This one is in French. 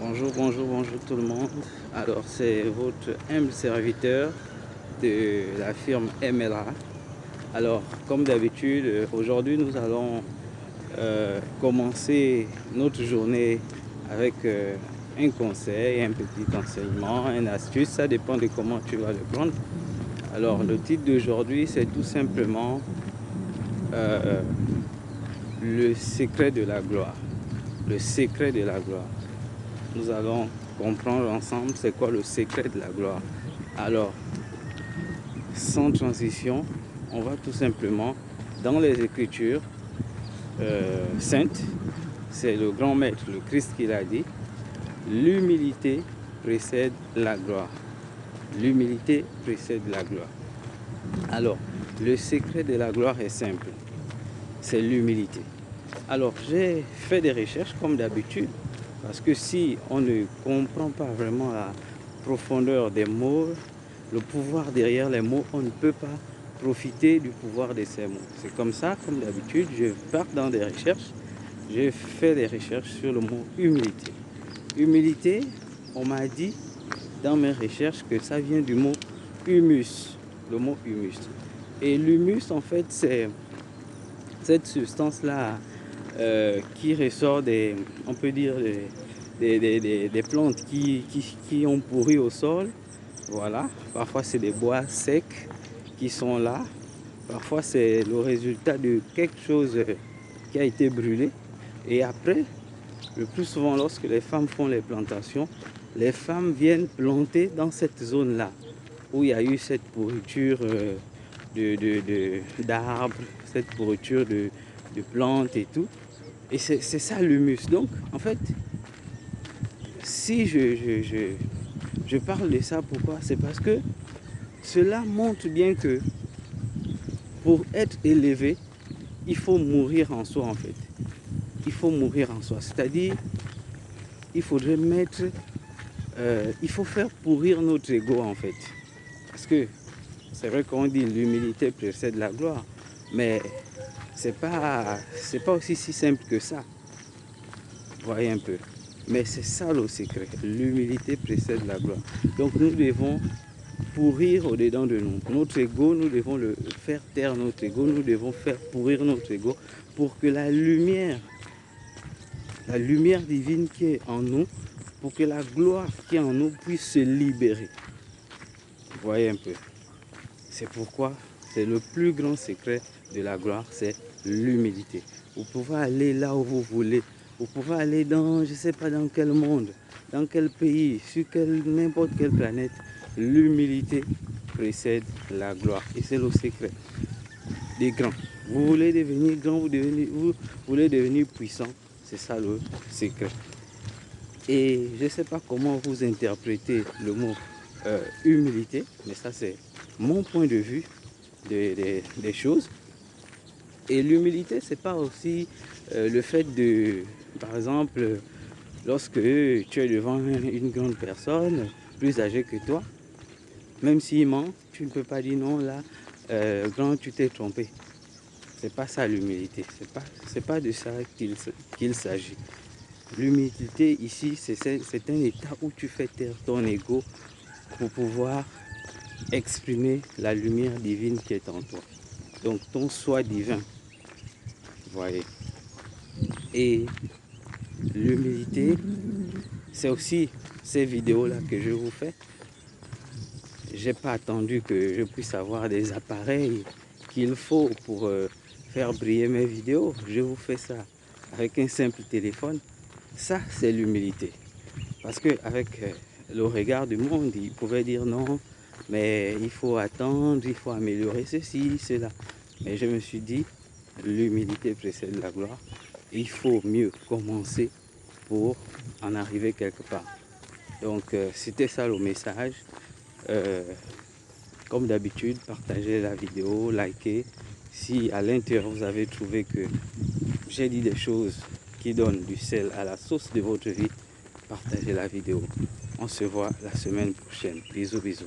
Bonjour, bonjour, bonjour tout le monde. Alors c'est votre humble serviteur de la firme MLA. Alors comme d'habitude, aujourd'hui nous allons commencer notre journée avec un conseil, un petit enseignement, une astuce. Ça dépend de comment tu vas le prendre. Alors le titre d'aujourd'hui c'est tout simplement le secret de la gloire. Le secret de la gloire. Nous allons comprendre ensemble c'est quoi le secret de la gloire. Alors, sans transition, on va tout simplement dans les Écritures saintes. C'est le grand maître, le Christ, qui l'a dit. L'humilité précède la gloire. L'humilité précède la gloire. Alors, le secret de la gloire est simple. C'est l'humilité. Alors, j'ai fait des recherches comme d'habitude. Parce que si on ne comprend pas vraiment la profondeur des mots, le pouvoir derrière les mots, on ne peut pas profiter du pouvoir de ces mots. C'est comme ça, comme d'habitude, je pars dans des recherches. J'ai fait des recherches sur le mot humilité. Humilité, on m'a dit dans mes recherches que ça vient du mot humus, le mot humus. Et l'humus, en fait, c'est cette substance-là qui ressort des, on peut dire, des plantes qui ont pourri au sol. Voilà, parfois c'est des bois secs qui sont là. Parfois c'est le résultat de quelque chose qui a été brûlé. Et après, le plus souvent lorsque les femmes font les plantations, les femmes viennent planter dans cette zone-là où il y a eu cette pourriture d'arbres, cette pourriture de plantes et tout. Et c'est ça l'humus. Donc, en fait, si je parle de ça, pourquoi? C'est parce que cela montre bien que pour être élevé, il faut mourir en soi, en fait. Il faut mourir en soi. C'est-à-dire, il faudrait mettre... il faut faire pourrir notre ego, en fait. Parce que c'est vrai qu'on dit l'humilité précède la gloire. Mais c'est pas aussi si simple que ça. Voyez un peu. Mais c'est ça le secret. L'humilité précède la gloire. Donc nous devons pourrir au-dedans de nous. Notre ego, nous devons le faire taire notre ego. Nous devons faire pourrir notre ego pour que la lumière divine qui est en nous, pour que la gloire qui est en nous puisse se libérer. Voyez un peu. C'est pourquoi c'est le plus grand secret de la gloire, c'est l'humilité. Vous pouvez aller là où vous voulez. Vous pouvez aller dans, je ne sais pas dans quel monde, dans quel pays, sur n'importe quelle planète. L'humilité précède la gloire. Et c'est le secret des grands. Vous voulez devenir grand, vous voulez devenir puissant. C'est ça le secret. Et je ne sais pas comment vous interprétez le mot humilité, mais ça c'est mon point de vue des choses. Et l'humilité, c'est pas aussi le fait de, par exemple, lorsque tu es devant une grande personne, plus âgée que toi, même s'il ment, tu ne peux pas dire non, là, grand, tu t'es trompé. C'est pas ça l'humilité, c'est pas de ça qu'il s'agit. L'humilité ici, c'est un état où tu fais taire ton ego pour pouvoir exprimer la lumière divine qui est en toi. Donc ton soi divin, voyez. Et l'humilité, c'est aussi ces vidéos-là que je vous fais. J'ai pas attendu que je puisse avoir des appareils qu'il faut pour faire briller mes vidéos. Je vous fais ça avec un simple téléphone. Ça, c'est l'humilité. Parce qu'avec le regard du monde, il pouvait dire non, mais il faut attendre, il faut améliorer ceci, cela. Mais je me suis dit, l'humilité précède la gloire. Il faut mieux commencer pour en arriver quelque part. Donc, c'était ça le message. Comme d'habitude, partagez la vidéo, likez. Si à l'intérieur vous avez trouvé que j'ai dit des choses qui donnent du sel à la sauce de votre vie, partagez la vidéo. On se voit la semaine prochaine. Bisous, bisous.